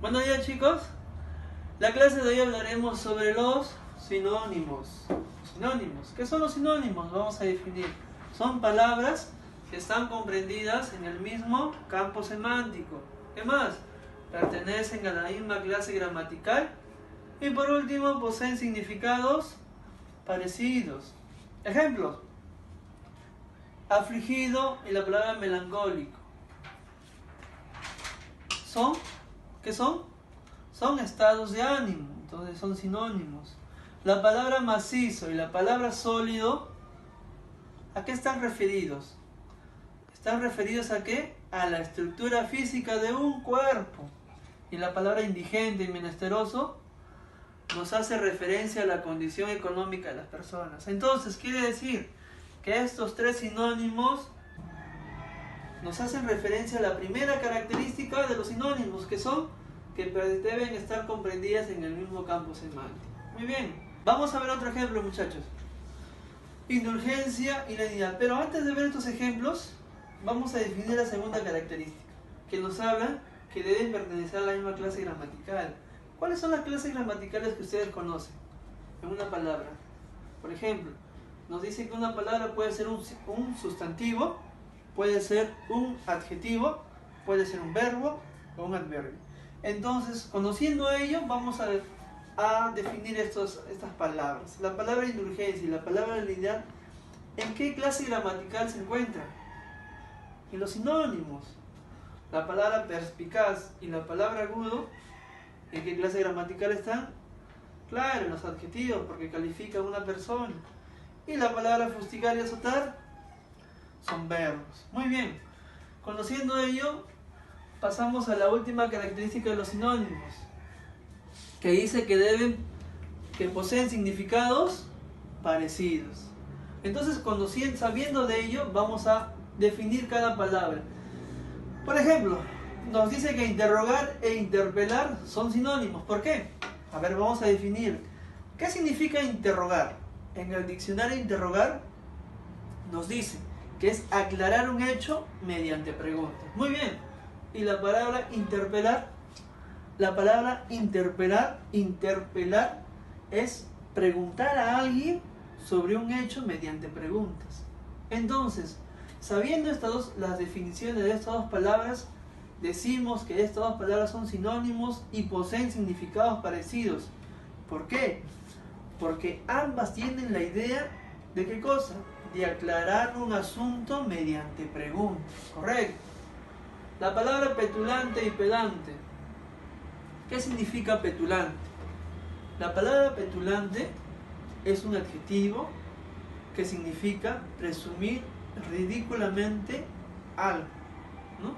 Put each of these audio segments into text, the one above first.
Buenos días, chicos. La clase de hoy hablaremos sobre los sinónimos. Sinónimos. ¿Qué son los sinónimos? Vamos a definir. Son palabras que están comprendidas en el mismo campo semántico. ¿Qué más? Pertenecen a la misma clase gramatical. Y por último, poseen significados parecidos. Ejemplos. Afligido y la palabra melancólico. ¿Qué son? Son estados de ánimo, entonces son sinónimos. La palabra macizo y la palabra sólido, ¿a qué están referidos? ¿Están referidos a qué? A la estructura física de un cuerpo. Y la palabra indigente y menesteroso nos hace referencia a la condición económica de las personas. Entonces, quiere decir que estos tres sinónimos nos hacen referencia a la primera característica de los sinónimos, que son que deben estar comprendidas en el mismo campo semántico. Muy bien, vamos a ver otro ejemplo, muchachos. Indulgencia y lenidad. Pero antes de ver estos ejemplos, vamos a definir la segunda característica, que nos habla que deben pertenecer a la misma clase gramatical. ¿Cuáles son las clases gramaticales que ustedes conocen en una palabra? Por ejemplo, nos dice que una palabra puede ser un sustantivo, puede ser un adjetivo, puede ser un verbo o un adverbio. Entonces, conociendo ello, vamos a definir estas palabras. La palabra indulgencia y la palabra lenidad, ¿en qué clase gramatical se encuentran? En los sinónimos. La palabra perspicaz y la palabra agudo, ¿en qué clase gramatical están? Claro, en los adjetivos, porque califican a una persona. Y la palabra fustigar y azotar son verbos. Muy bien, conociendo ello, pasamos a la última característica de los sinónimos, que dice que poseen significados parecidos. Entonces, sabiendo de ello, vamos a definir cada palabra. Por ejemplo, nos dice que interrogar e interpelar son sinónimos. ¿Por qué? A ver, vamos a definir. ¿Qué significa interrogar? En el diccionario interrogar nos dice que es aclarar un hecho mediante preguntas. Muy bien. Y la palabra interpelar, interpelar es preguntar a alguien sobre un hecho mediante preguntas. Entonces, sabiendo las definiciones de estas dos palabras, decimos que estas dos palabras son sinónimos y poseen significados parecidos. ¿Por qué? Porque ambas tienen la idea de ¿qué cosa? De aclarar un asunto mediante preguntas. Correcto. La palabra petulante y pedante. ¿Qué significa petulante? La palabra petulante es un adjetivo que significa presumir ridículamente algo, ¿no?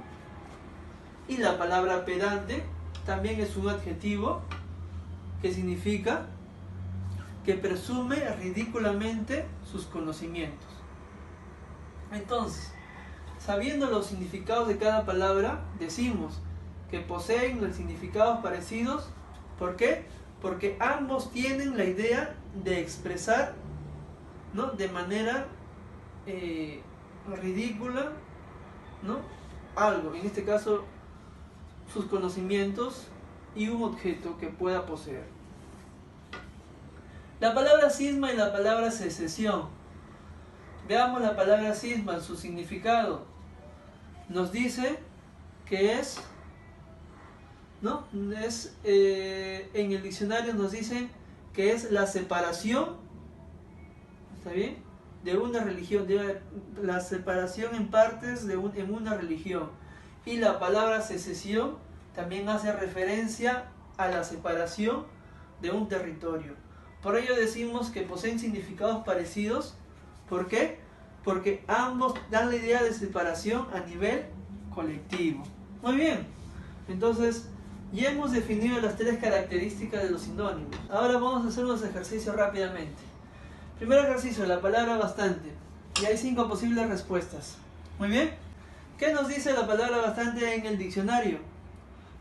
Y la palabra pedante también es un adjetivo que significa que presume ridículamente sus conocimientos. Entonces, sabiendo los significados de cada palabra, decimos que poseen los significados parecidos. ¿Por qué? Porque ambos tienen la idea de expresar, ¿no?, de manera ridícula, ¿no?, algo, en este caso sus conocimientos y un objeto que pueda poseer. La palabra cisma y la palabra secesión. Veamos la palabra cisma, su significado. Nos dice que en el diccionario nos dice que es la separación, ¿está bien?, de una religión, la separación en partes en una religión. Y la palabra secesión también hace referencia a la separación de un territorio. Por ello decimos que poseen significados parecidos. ¿Por qué? Porque ambos dan la idea de separación a nivel colectivo. Muy bien. Entonces, ya hemos definido las tres características de los sinónimos. Ahora vamos a hacer unos ejercicios rápidamente. Primer ejercicio, la palabra bastante. Y hay 5 posibles respuestas. Muy bien. ¿Qué nos dice la palabra bastante en el diccionario?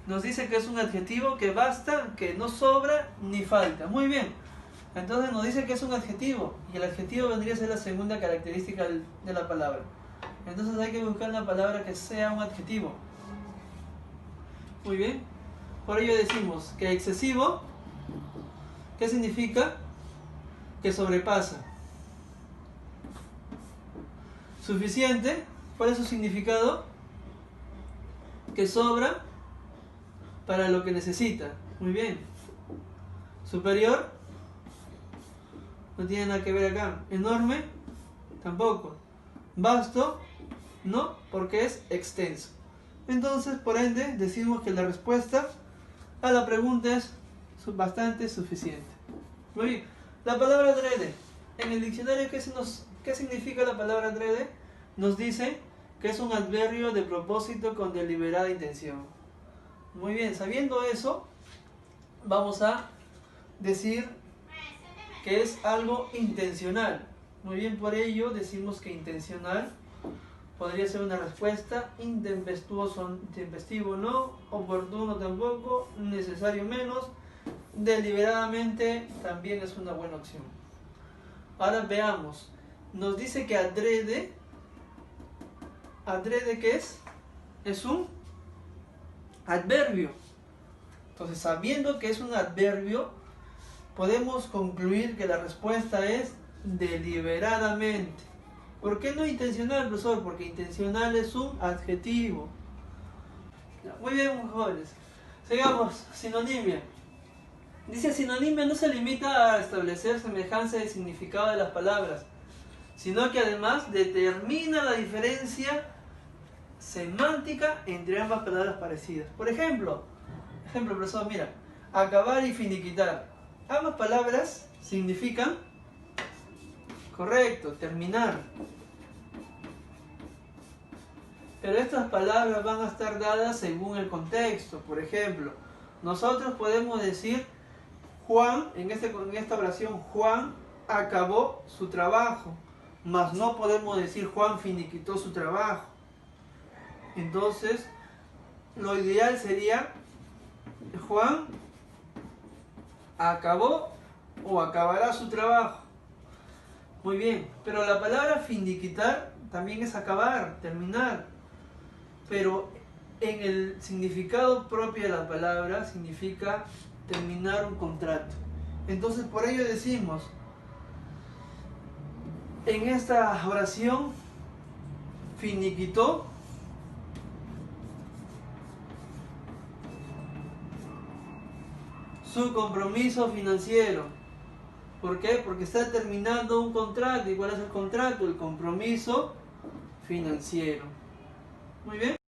Nos dice que es un adjetivo que basta, que no sobra ni falta. Muy bien. Entonces nos dice que es un adjetivo. Y el adjetivo vendría a ser la segunda característica de la palabra. Entonces hay que buscar una palabra que sea un adjetivo. Muy bien. Por ello decimos que excesivo, ¿qué significa? Que sobrepasa. Suficiente, ¿cuál es su significado? Que sobra para lo que necesita. Muy bien. Superior, no tiene nada que ver acá. Enorme, tampoco. Vasto, no, porque es extenso. Entonces, por ende, decimos que la respuesta a la pregunta es bastante suficiente. Muy bien. La palabra adrede. En el diccionario, ¿qué significa la palabra adrede? Nos dice que es un adverbio de propósito con deliberada intención. Muy bien, sabiendo eso, vamos a decir que es algo intencional. Muy bien, por ello decimos que intencional podría ser una respuesta, intempestivo no, oportuno tampoco, necesario menos, deliberadamente también es una buena opción. Ahora veamos, nos dice que adrede, ¿qué es? Es un adverbio. Entonces, sabiendo que es un adverbio, podemos concluir que la respuesta es deliberadamente. ¿Por qué no intencional, profesor? Porque intencional es un adjetivo. Muy bien, jóvenes. Sigamos, sinonimia. Dice, sinonimia no se limita a establecer semejanza de significado de las palabras, sino que además determina la diferencia semántica entre ambas palabras parecidas. Por ejemplo, profesor, mira, acabar y finiquitar. Ambas palabras significan, correcto, terminar. Pero estas palabras van a estar dadas según el contexto. Por ejemplo, nosotros podemos decir Juan, en esta oración, Juan acabó su trabajo, mas no podemos decir Juan finiquitó su trabajo. Entonces, lo ideal sería Juan acabó o acabará su trabajo. Muy bien, pero la palabra finiquitar también es acabar, terminar. Pero en el significado propio de la palabra significa terminar un contrato. Entonces por ello decimos, en esta oración, finiquitó su compromiso financiero. ¿Por qué? Porque está terminando un contrato. ¿Y cuál es el contrato? El compromiso financiero. Muy bien.